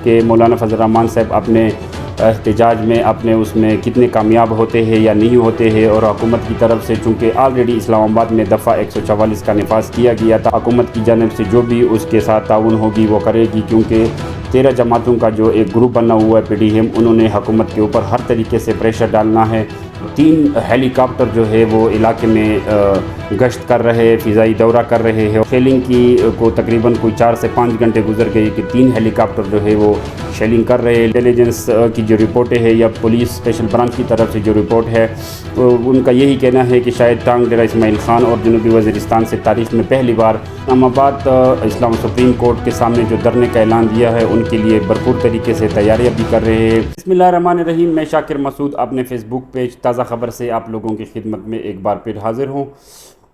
کہ مولانا فضل الرحمان صاحب اپنے احتجاج میں اپنے اس میں کتنے کامیاب ہوتے ہیں یا نہیں ہوتے ہیں، اور حکومت کی طرف سے چونکہ آلریڈی اسلام آباد میں دفعہ 144 کا نفاذ کیا گیا تھا، حکومت کی جانب سے جو بھی اس کے ساتھ تعاون ہوگی وہ کرے گی، کیونکہ 13 جماعتوں کا جو ایک گروپ بنا ہوا ہے پی ڈی ایم، انہوں نے حکومت کے اوپر ہر طریقے سے پریشر ڈالنا ہے۔ 3 ہیلی کاپٹر جو ہے وہ علاقے میں گشت کر رہے، فضائی دورہ کر رہے ہیں۔ شیلنگ کی کو تقریباً کوئی 4 سے 5 گھنٹے گزر گئے کہ 3 ہیلی کاپٹر جو ہے وہ شیلنگ کر رہے۔ انٹیلیجنس کی جو رپورٹیں ہیں یا پولیس اسپیشل برانچ کی طرف سے جو رپورٹ ہے، ان کا یہی کہنا ہے کہ شاید ٹانگ ڈیرہ اسماعیل خان اور جنوبی وزیرستان سے تاریخ میں پہلی بار اسلام آباد اسلام سپریم کورٹ کے سامنے جو دھرنے کا اعلان دیا ہے، ان کے لیے بھرپور طریقے سے تیاریاں بھی کر رہے ہیں۔ بسم اللہ الرحمن الرحیم، میں شاکر مسعود اپنے فیس بک پیج تازہ خبر سے آپ لوگوں کی خدمت میں ایک بار پھر حاضر ہوں۔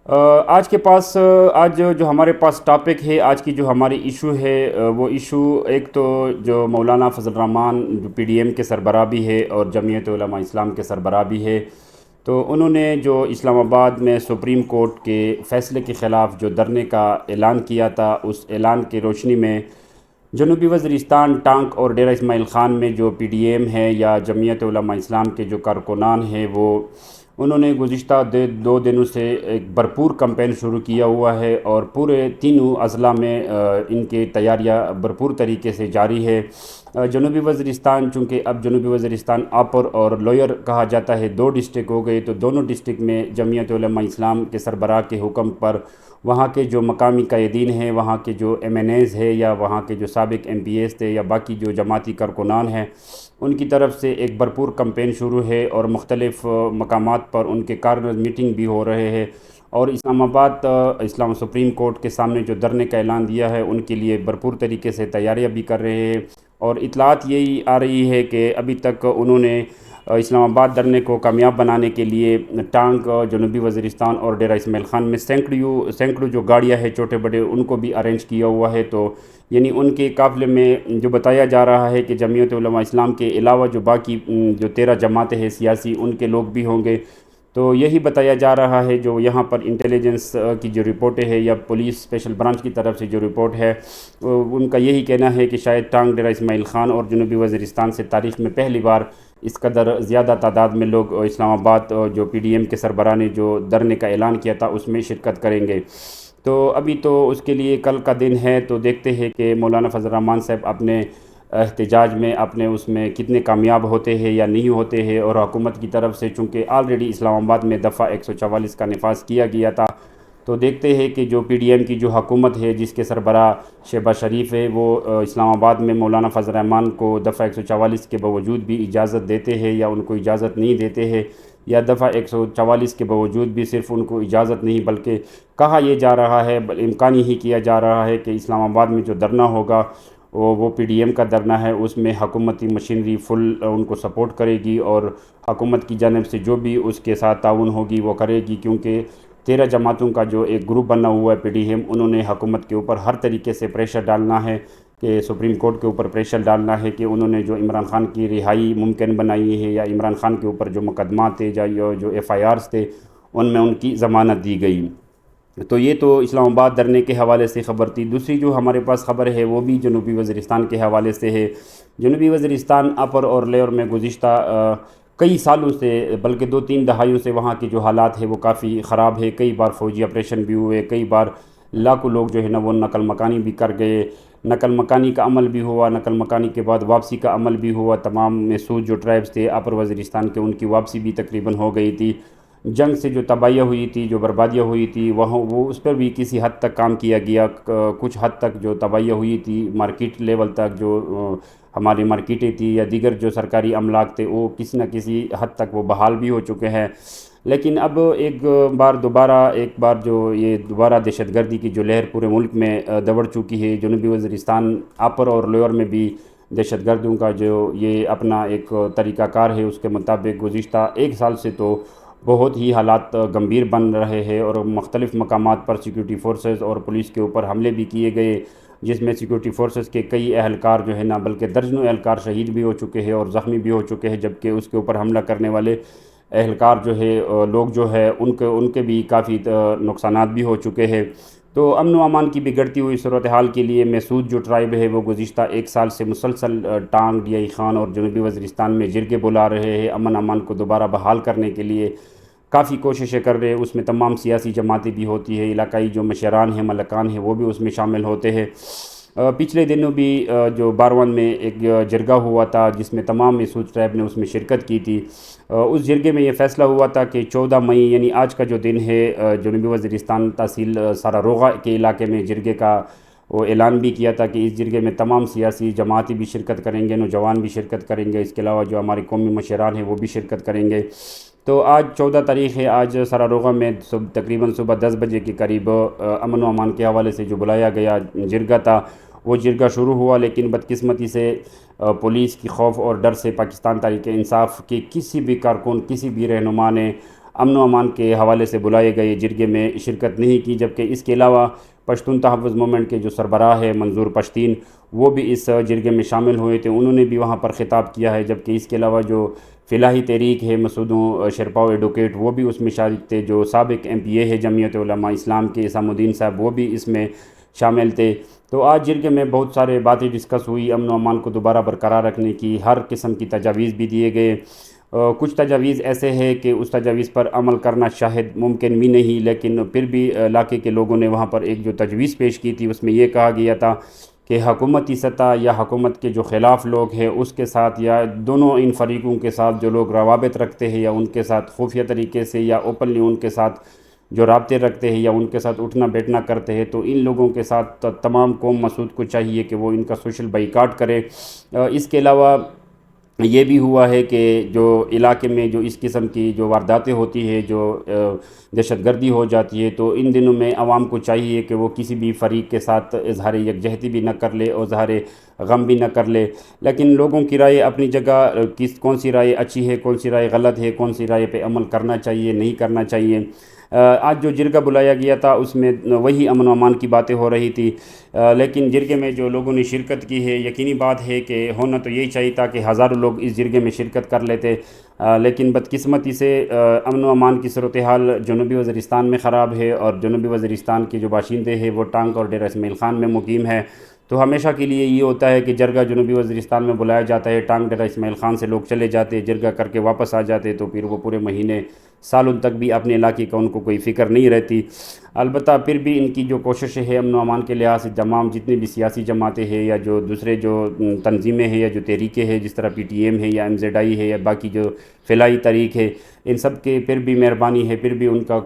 آج جو ہمارے پاس ٹاپک ہے، آج کی جو ہماری ایشو ہے، وہ ایشو ایک تو جو مولانا فضل الرحمان جو پی ڈی ایم کے سربراہ بھی ہے اور جمعیت علماء اسلام کے سربراہ بھی ہے، تو انہوں نے جو اسلام آباد میں سپریم کورٹ کے فیصلے کے خلاف جو دھرنے کا اعلان کیا تھا، اس اعلان کی روشنی میں جنوبی وزیرستان، ٹانک اور ڈیرہ اسماعیل خان میں جو پی ڈی ایم ہے یا جمعیت علماء اسلام کے جو کارکنان ہیں، انہوں نے گزشتہ 2 دنوں سے ایک بھرپور کمپین شروع کیا ہوا ہے، اور پورے 3 اضلاع میں ان کے تیاریاں بھرپور طریقے سے جاری ہے۔ جنوبی وزیرستان، چونکہ اب جنوبی وزیرستان اپر اور لوئر کہا جاتا ہے، 2 ڈسٹرکٹ ہو گئے، تو دونوں ڈسٹرکٹ میں جمعیت علماء اسلام کے سربراہ کے حکم پر وہاں کے جو مقامی قائدین ہیں، وہاں کے جو ایم این ایز ہے یا وہاں کے جو سابق ایم پی ایز تھے یا باقی جو جماعتی کارکنان ہیں، ان کی طرف سے ایک بھرپور کمپین شروع ہے، اور مختلف مقامات پر ان کے کارنر میٹنگ بھی ہو رہے ہیں، اور اسلام آباد اسلام سپریم کورٹ کے سامنے جو دھرنے کا اعلان دیا ہے، ان کے لیے بھرپور طریقے سے تیاریاں بھی کر رہے ہیں۔ اور اطلاعات یہی آ رہی ہے کہ ابھی تک انہوں نے اسلام آباد دھرنے کو کامیاب بنانے کے لیے ٹانک، جنوبی وزیرستان اور ڈیرہ اسماعیل خان میں سینکڑوں جو گاڑیاں ہیں چھوٹے بڑے، ان کو بھی ارینج کیا ہوا ہے۔ تو یعنی ان کے قافلے میں جو بتایا جا رہا ہے کہ جمعیت علماء اسلام کے علاوہ جو باقی جو 13 جماعتیں ہیں سیاسی، ان کے لوگ بھی ہوں گے۔ تو یہی بتایا جا رہا ہے، جو یہاں پر انٹیلیجنس کی جو رپورٹیں ہیں یا پولیس اسپیشل برانچ کی طرف سے جو رپورٹ ہے، ان کا یہی کہنا ہے کہ شاید ٹانگ ڈیرہ اسماعیل خان اور جنوبی وزیرستان سے تاریخ میں پہلی بار اس قدر زیادہ تعداد میں لوگ اسلام آباد جو پی ڈی ایم کے سربراہ نے جو دھرنے کا اعلان کیا تھا، اس میں شرکت کریں گے۔ تو ابھی تو اس کے لیے کل کا دن ہے، تو دیکھتے ہیں کہ مولانا فضل الرحمان صاحب اپنے احتجاج میں اپنے اس میں کتنے کامیاب ہوتے ہیں یا نہیں ہوتے ہیں، اور حکومت کی طرف سے چونکہ آلریڈی اسلام آباد میں دفعہ 144 کا نفاذ کیا گیا تھا، تو دیکھتے ہیں کہ جو پی ڈی ایم کی جو حکومت ہے، جس کے سربراہ شہباز شریف ہے، وہ اسلام آباد میں مولانا فضل الرحمان کو دفعہ 144 کے باوجود بھی اجازت دیتے ہیں یا ان کو اجازت نہیں دیتے ہیں، یا دفعہ 144 کے باوجود بھی صرف ان کو اجازت نہیں بلکہ کہا یہ جا رہا ہے، امکانی ہی کیا جا رہا ہے کہ اسلام آباد میں جو دھرنا ہوگا وہ پی ڈی ایم کا دھرنا ہے، اس میں حکومتی مشینری فل ان کو سپورٹ کرے گی، اور حکومت کی جانب سے جو بھی اس کے ساتھ تعاون ہوگی وہ کرے گی، کیونکہ 13 جماعتوں کا جو ایک گروپ بنا ہوا ہے پی ڈی ایم، انہوں نے حکومت کے اوپر ہر طریقے سے پریشر ڈالنا ہے، کہ سپریم کورٹ کے اوپر پریشر ڈالنا ہے کہ انہوں نے جو عمران خان کی رہائی ممکن بنائی ہے، یا عمران خان کے اوپر جو مقدمات تھے یا جو ایف آئی آرز تھے، ان میں ان کی ضمانت دی گئی۔ تو یہ تو اسلام آباد دھرنے کے حوالے سے خبر تھی۔ دوسری جو ہمارے پاس خبر ہے وہ بھی جنوبی وزیرستان کے حوالے سے ہے۔ جنوبی وزیرستان اپر اور لوئر میں گزشتہ کئی سالوں سے، بلکہ 2-3 دہائیوں سے وہاں کے جو حالات ہیں وہ کافی خراب ہے۔ کئی بار فوجی آپریشن بھی ہوئے، کئی بار لاکھوں لوگ جو ہے نا وہ نقل مکانی بھی کر گئے، نقل مکانی کا عمل بھی ہوا، نقل مکانی کے بعد واپسی کا عمل بھی ہوا۔ تمام محسوس جو ٹرائبز تھے اپر وزیرستان کے، ان کی واپسی بھی تقریباً ہو گئی تھی۔ جنگ سے جو تباہیاں ہوئی تھی، جو بربادیاں ہوئی تھی، وہ اس پر بھی کسی حد تک کام کیا گیا۔ کچھ حد تک جو تباہیاں ہوئی تھی مارکیٹ لیول تک، جو ہماری مارکیٹیں تھی یا دیگر جو سرکاری املاک تھے، وہ کسی نہ کسی حد تک وہ بحال بھی ہو چکے ہیں۔ لیکن اب ایک بار جو یہ دوبارہ دہشت گردی کی جو لہر پورے ملک میں دوڑ چکی ہے، جنوبی وزیرستان اپر اور لوئر میں بھی دہشت گردوں کا جو یہ اپنا ایک طریقہ کار ہے، اس کے مطابق گزشتہ 1 سال سے تو بہت ہی حالات گمبھیر بن رہے ہیں، اور مختلف مقامات پر سیکورٹی فورسز اور پولیس کے اوپر حملے بھی کیے گئے، جس میں سیکورٹی فورسز کے کئی اہلکار جو ہے نا، بلکہ درجنوں اہلکار شہید بھی ہو چکے ہیں اور زخمی بھی ہو چکے ہیں، جبکہ اس کے اوپر حملہ کرنے والے اہلکار جو ہے، لوگ جو ہے، ان کے بھی کافی نقصانات بھی ہو چکے ہیں۔ تو امن و امان کی بگڑتی ہوئی صورتحال کے لیے مسعود جو ٹرائب ہے وہ گزشتہ 1 سال سے مسلسل ٹانگ ڈیائی خان اور جنوبی وزیرستان میں جرگے بلا رہے ہیں، امن امان کو دوبارہ بحال کرنے کے لیے کافی کوششیں کر رہے ہیں۔ اس میں تمام سیاسی جماعتیں بھی ہوتی ہے، علاقائی جو مشران ہیں، ملکان ہیں، وہ بھی اس میں شامل ہوتے ہیں۔ پچھلے دنوں بھی جو باروان میں ایک جرگہ ہوا تھا جس میں تمام مسعود ٹرائب نے اس میں شرکت کی تھی۔ اس جرگے میں یہ فیصلہ ہوا تھا کہ 14 مئی یعنی آج کا جو دن ہے، جنوبی وزیرستان تحصیل ساراروغا کے علاقے میں جرگے کا وہ اعلان بھی کیا تھا کہ اس جرگے میں تمام سیاسی جماعتیں بھی شرکت کریں گے، نوجوان بھی شرکت کریں گے، اس کے علاوہ جو ہمارے قومی مشران ہیں وہ بھی شرکت کریں گے۔ تو آج 14 تاریخ ہے، آج ساراروغا میں تقریباً صبح 10 بجے کے قریب امن و امان کے حوالے سے جو بلایا گیا جرگہ تھا وہ جرگہ شروع ہوا، لیکن بدقسمتی سے پولیس کی خوف اور ڈر سے پاکستان تحریک انصاف کے کسی بھی کارکن، کسی بھی رہنما نے امن و امان کے حوالے سے بلائے گئے جرگے میں شرکت نہیں کی، جبکہ اس کے علاوہ پشتون تحفظ موومنٹ کے جو سربراہ ہے منظور پشتین، وہ بھی اس جرگے میں شامل ہوئے تھے، انہوں نے بھی وہاں پر خطاب کیا ہے، جبکہ اس کے علاوہ جو فلاحی تحریک ہے مسعود شرپاؤ ایڈوکیٹ وہ بھی اس میں شارک تھے، جو سابق MPA ہے جمعیت علماء اسلام کے اسام الدین صاحب وہ بھی اس میں شامل تھے۔ تو آج جرگے میں بہت سارے باتیں ڈسکس ہوئی، امن و امان کو دوبارہ برقرار رکھنے کی ہر قسم کی تجاویز بھی دیے گئے۔ کچھ تجاویز ایسے ہیں کہ اس تجاویز پر عمل کرنا شاید ممکن بھی نہیں، لیکن پھر بھی علاقے کے لوگوں نے وہاں پر ایک جو تجویز پیش کی تھی اس میں یہ کہا گیا تھا کہ حکومتی سطح یا حکومت کے جو خلاف لوگ ہیں اس کے ساتھ یا دونوں ان فریقوں کے ساتھ جو لوگ روابط رکھتے ہیں یا ان کے ساتھ خفیہ طریقے سے یا اوپنلی ان کے ساتھ جو رابطے رکھتے ہیں یا ان کے ساتھ اٹھنا بیٹھنا کرتے ہیں، تو ان لوگوں کے ساتھ تمام قوم مسعود کو چاہیے کہ وہ ان کا سوشل بائیکاٹ کرے۔ اس کے علاوہ یہ بھی ہوا ہے کہ جو علاقے میں جو اس قسم کی جو وارداتیں ہوتی ہے، جو دہشت گردی ہو جاتی ہے، تو ان دنوں میں عوام کو چاہیے کہ وہ کسی بھی فریق کے ساتھ اظہار یکجہتی بھی نہ کر لے اور اظہار غم بھی نہ کر لے، لیکن لوگوں کی رائے اپنی جگہ، کون سی رائے اچھی ہے، کون سی رائے غلط ہے، کون سی رائے پہ عمل کرنا چاہیے، نہیں کرنا چاہیے۔ آج جو جرگہ بلایا گیا تھا اس میں وہی امن و امان کی باتیں ہو رہی تھی، لیکن جرگے میں جو لوگوں نے شرکت کی ہے، یقینی بات ہے کہ ہونا تو یہی چاہیے تھا کہ ہزاروں لوگ اس جرگے میں شرکت کر لیتے، لیکن بدقسمتی سے امن و امان کی صورتحال جنوبی وزیرستان میں خراب ہے، اور جنوبی وزیرستان کے جو باشندے ہیں وہ ٹانگ اور ڈیرہ اسماعیل خان میں مقیم ہے۔ تو ہمیشہ کے لیے یہ ہوتا ہے کہ جرگہ جنوبی وزیرستان میں بلایا جاتا ہے، ٹانگ ڈیرہ اسماعیل خان سے لوگ چلے جاتے، جرگہ کر کے واپس آ جاتے، تو پھر وہ پورے مہینے سالوں تک بھی اپنے علاقے کا ان کو کوئی فکر نہیں رہتی۔ البتہ پھر بھی ان کی جو کوششیں ہے امن و امان کے لحاظ سے تمام جتنی بھی سیاسی جماعتیں ہیں یا جو دوسرے جو تنظیمیں ہیں یا جو تحریکیں ہیں، جس طرح PTM ہے یا MZI ہے یا باقی جو فلاحی تحریک ہے، ان سب کے پھر بھی مہربانی ہے، پھر بھی ان کا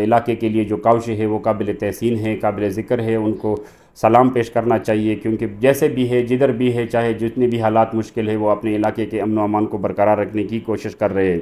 علاقے کے لیے جو کاوشیں ہے وہ قابل تحسین ہے، قابل ذکر ہے، ان کو سلام پیش کرنا چاہیے، کیونکہ جیسے بھی ہے، جدھر بھی ہے، چاہے جتنے بھی حالات مشکل ہے، وہ اپنے علاقے کے امن و امان کو برقرار رکھنے کی کوشش کر رہے ہیں۔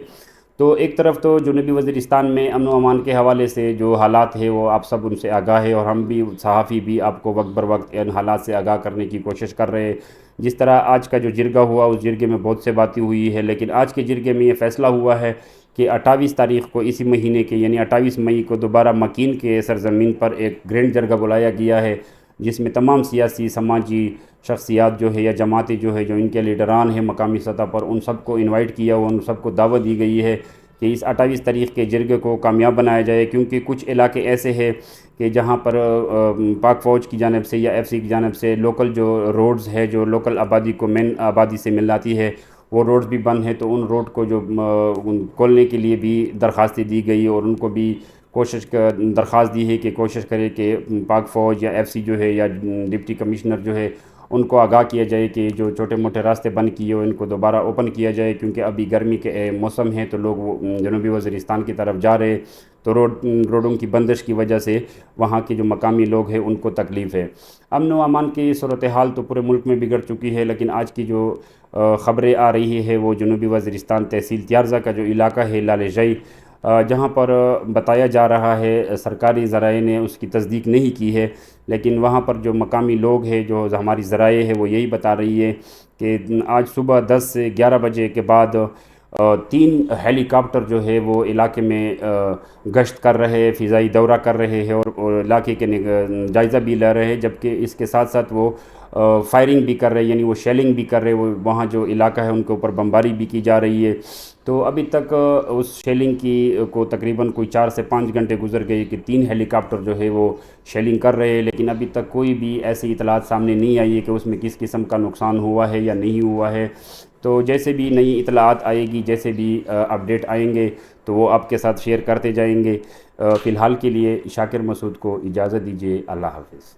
تو ایک طرف تو جنوبی وزیرستان میں امن و امان کے حوالے سے جو حالات ہے وہ آپ سب ان سے آگاہ ہے، اور ہم بھی صحافی بھی آپ کو وقت بر وقت ان حالات سے آگاہ کرنے کی کوشش کر رہے ہیں۔ جس طرح آج کا جو جرگہ ہوا اس جرگے میں بہت سے باتیں ہوئی ہے، لیکن آج کے جرگے میں یہ فیصلہ ہوا ہے کہ 28 تاریخ کو اسی مہینے کے یعنی 28 مئی کو دوبارہ مکین کے سرزمین پر ایک گرینڈ جرگہ بلایا گیا ہے، جس میں تمام سیاسی سماجی شخصیات جو ہے یا جماعتیں جو ہے جو ان کے لیڈران ہیں مقامی سطح پر، ان سب کو انوائٹ کیا ہوا، ان سب کو دعوت دی گئی ہے کہ اس 28 تاریخ کے جرگے کو کامیاب بنایا جائے، کیونکہ کچھ علاقے ایسے ہیں کہ جہاں پر پاک فوج کی جانب سے یا FC کی جانب سے لوکل جو روڈز ہے جو لوکل آبادی کو مین آبادی سے ملاتی ہے وہ روڈز بھی بند ہیں، تو ان روڈ کو جو کھولنے کے لیے بھی درخواستیں دی گئی، اور ان کو بھی درخواست دی ہے کہ کوشش کرے کہ پاک فوج یا FC جو ہے یا ڈپٹی کمشنر جو ہے ان کو آگاہ کیا جائے کہ جو چھوٹے موٹے راستے بند کیے ہو ان کو دوبارہ اوپن کیا جائے، کیونکہ ابھی گرمی کے موسم ہے تو لوگ جنوبی وزیرستان کی طرف جا رہے، تو روڈوں کی بندش کی وجہ سے وہاں کے جو مقامی لوگ ہیں ان کو تکلیف ہے۔ امن و امان کی صورتحال تو پورے ملک میں بگڑ چکی ہے، لیکن آج کی جو خبریں آ رہی ہے وہ جنوبی وزیرستان تحصیل تیارزہ کا جو علاقہ ہے لال جائی، جہاں پر بتایا جا رہا ہے، سرکاری ذرائع نے اس کی تصدیق نہیں کی ہے، لیکن وہاں پر جو مقامی لوگ ہیں جو ہماری ذرائع ہے وہ یہی بتا رہی ہے کہ آج صبح 10 سے 11 بجے کے بعد 3 ہیلی کاپٹر جو ہے وہ علاقے میں گشت کر رہے، فضائی دورہ کر رہے ہیں اور علاقے کے جائزہ بھی لے رہے ہیں، جبکہ اس کے ساتھ ساتھ وہ فائرنگ بھی کر رہے، یعنی وہ شیلنگ بھی کر رہے، وہ وہاں جو علاقہ ہے ان کے اوپر بمباری بھی کی جا رہی ہے۔ تو ابھی تک اس شیلنگ کی کو تقریباً کوئی 4 سے 5 گھنٹے گزر گئے کہ 3 ہیلی کاپٹر جو ہے وہ شیلنگ کر رہے ہیں، لیکن ابھی تک کوئی بھی ایسی اطلاعات سامنے نہیں آئی ہے کہ اس میں کس قسم کا نقصان ہوا ہے یا نہیں ہوا ہے۔ تو جیسے بھی نئی اطلاعات آئے گی، جیسے بھی اپڈیٹ آئیں گے تو وہ آپ کے ساتھ شیئر کرتے جائیں گے۔ فی الحال کے لیے شاکر مسعود کو اجازت دیجیے، اللہ حافظ۔